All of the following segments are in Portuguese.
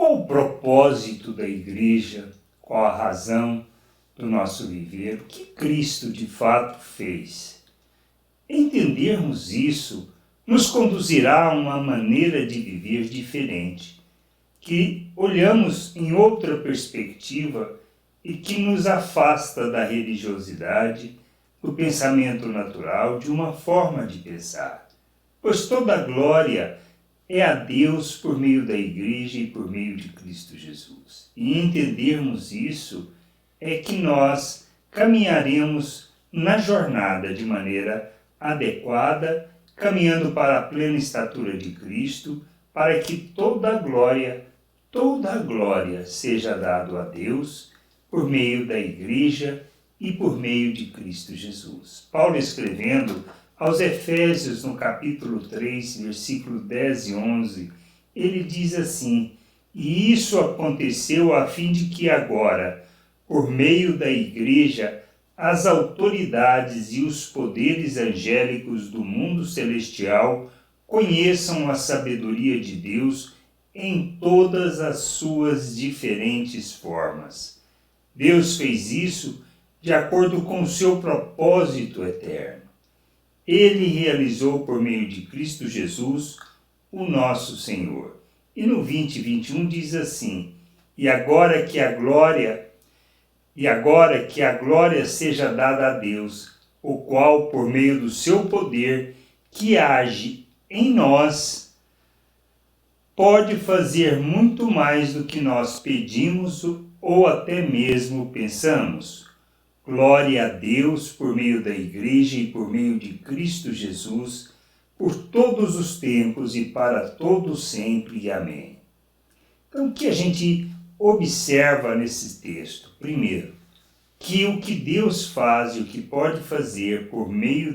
Qual o propósito da igreja? Qual a razão do nosso viver? O que Cristo de fato fez? Entendermos isso nos conduzirá a uma maneira de viver diferente, que olhamos em outra perspectiva e que nos afasta da religiosidade, do pensamento natural, de uma forma de pensar. Pois toda a glória é a Deus por meio da igreja e por meio de Cristo Jesus. E entendermos isso é que nós caminharemos na jornada de maneira adequada, caminhando para a plena estatura de Cristo, para que toda a glória seja dado a Deus por meio da igreja e por meio de Cristo Jesus. Paulo, escrevendo aos Efésios, no capítulo 3, versículo 10 e 11, ele diz assim: "E isso aconteceu a fim de que agora, por meio da igreja, as autoridades e os poderes angélicos do mundo celestial conheçam a sabedoria de Deus em todas as suas diferentes formas." Deus fez isso de acordo com o seu propósito eterno. Ele realizou por meio de Cristo Jesus, o nosso Senhor. E no 20 e 21 diz assim: E agora que a glória seja dada a Deus, o qual, por meio do seu poder, que age em nós, pode fazer muito mais do que nós pedimos ou até mesmo pensamos. Glória a Deus por meio da igreja e por meio de Cristo Jesus, por todos os tempos e para todos sempre. Amém. Então, o que a gente observa nesse texto? Primeiro, que o que Deus faz e o que pode fazer por meio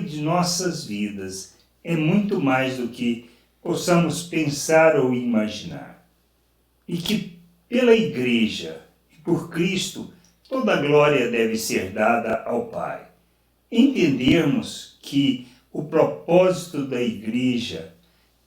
de nossas vidas é muito mais do que possamos pensar ou imaginar. E que pela igreja e por Cristo, toda a glória deve ser dada ao Pai. Entendermos que o propósito da igreja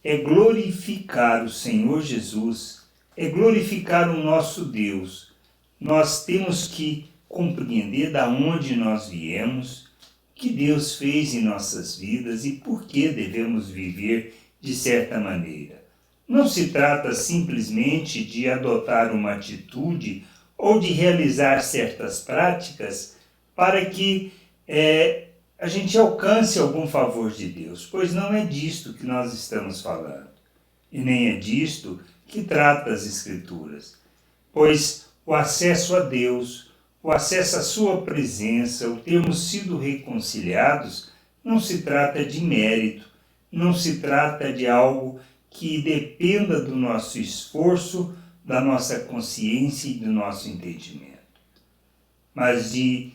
é glorificar o Senhor Jesus, é glorificar o nosso Deus. Nós temos que compreender de onde nós viemos, o que Deus fez em nossas vidas e por que devemos viver de certa maneira. Não se trata simplesmente de adotar uma atitude ou de realizar certas práticas para que a gente alcance algum favor de Deus, pois não é disto que nós estamos falando. E nem é disto que trata as Escrituras, pois o acesso a Deus, o acesso à sua presença, o termos sido reconciliados, não se trata de mérito, não se trata de algo que dependa do nosso esforço, da nossa consciência e do nosso entendimento, mas de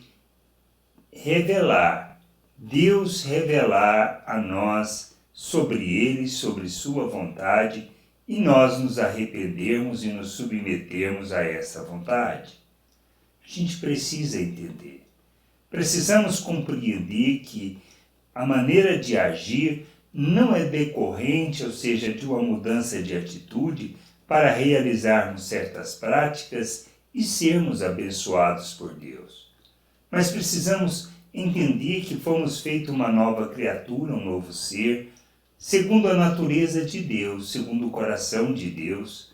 Deus revelar a nós sobre Ele, sobre sua vontade, e nós nos arrependermos e nos submetermos a essa vontade. A gente precisa entender. Precisamos compreender que a maneira de agir não é decorrente, ou seja, de uma mudança de atitude para realizarmos certas práticas e sermos abençoados por Deus. Mas precisamos entender que fomos feitos uma nova criatura, um novo ser, segundo a natureza de Deus, segundo o coração de Deus.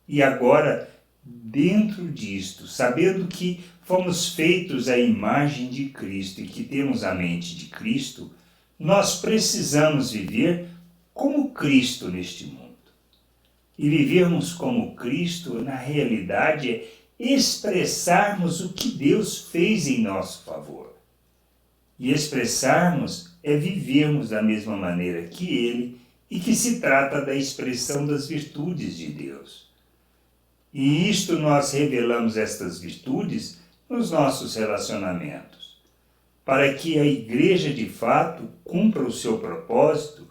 E agora, dentro disto, sabendo que fomos feitos à imagem de Cristo e que temos a mente de Cristo, nós precisamos viver como Cristo neste mundo. E vivermos como Cristo, na realidade, é expressarmos o que Deus fez em nosso favor. E expressarmos é vivermos da mesma maneira que Ele, e que se trata da expressão das virtudes de Deus. E isto nós revelamos estas virtudes nos nossos relacionamentos, para que a igreja de fato cumpra o seu propósito,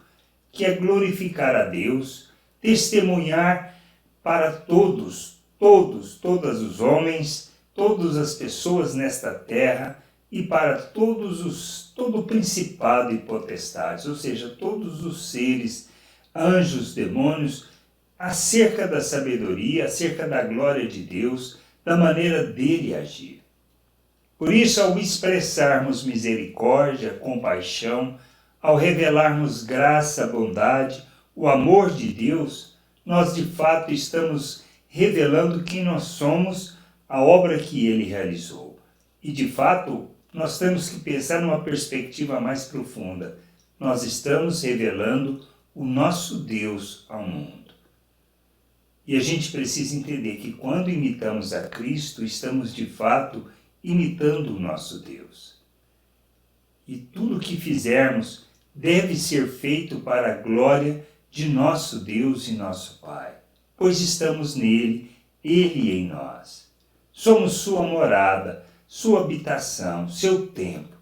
que é glorificar a Deus, testemunhar para todos os homens, todas as pessoas nesta terra e para todo o principado e potestades, ou seja, todos os seres, anjos, demônios, acerca da sabedoria, acerca da glória de Deus, da maneira dele agir. Por isso, ao expressarmos misericórdia, compaixão, ao revelarmos graça, bondade, o amor de Deus, nós de fato estamos revelando quem nós somos, a obra que ele realizou. E de fato, nós temos que pensar numa perspectiva mais profunda. Nós estamos revelando o nosso Deus ao mundo. E a gente precisa entender que quando imitamos a Cristo, estamos de fato imitando o nosso Deus. E tudo o que fizermos deve ser feito para a glória de nosso Deus e nosso Pai, pois estamos nele, ele em nós. Somos sua morada, sua habitação, seu templo.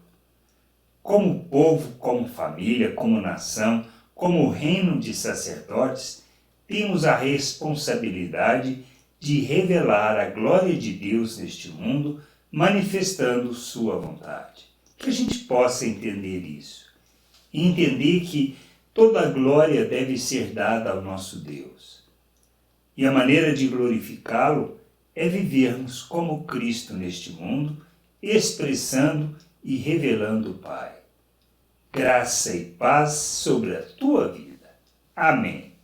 Como povo, como família, como nação, como reino de sacerdotes, temos a responsabilidade de revelar a glória de Deus neste mundo, manifestando sua vontade. Que a gente possa entender isso. E entender que toda a glória deve ser dada ao nosso Deus. E a maneira de glorificá-lo é vivermos como Cristo neste mundo, expressando e revelando o Pai. Graça e paz sobre a tua vida. Amém.